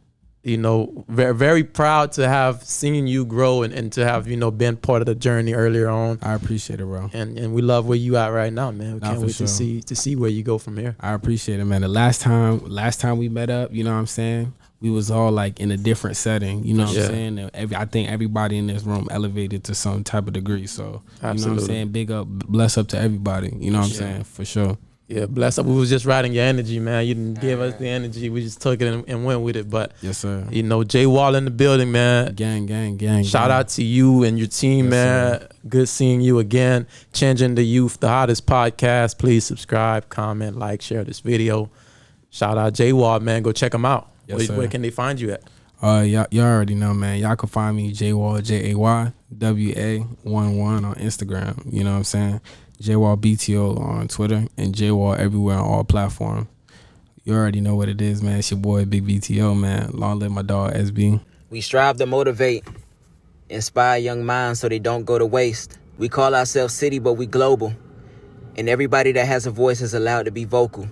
very, very proud to have seen you grow and to have, been part of the journey earlier on.
I appreciate it, bro.
And we love where you at right now, man. We can't wait
sure.
to see where you go from here.
I appreciate it, man. The last time we met up, you know what I'm saying? We was all like in a different setting, you know what I'm saying? And I think everybody in this room elevated to some type of degree. So, you know what I'm saying? Big up, bless up to everybody, you know what I'm saying? For sure.
Yeah, bless up. We was just riding your energy, man. You didn't give us the energy. We just took it and went with it. But
yes, sir.
Jaywall in the building, man.
Gang.
Shout out to you and your team, man. Sir. Good seeing you again. Changing the Youth, the hottest podcast. Please subscribe, comment, like, share this video. Shout out Jaywall, man. Go check him out.
Yes,
where can they find you at?
Y'all already know, man. Y'all can find me Jaywall, JAYWA11 on Instagram. You know what I'm saying? Jaywall BTO on Twitter and Jaywall everywhere on all platforms. You already know what it is, man. It's your boy Big BTO, man. Long live my dog SB.
We strive to motivate, inspire young minds so they don't go to waste. We call ourselves CiiiTY, but we global. And everybody that has a voice is allowed to be vocal.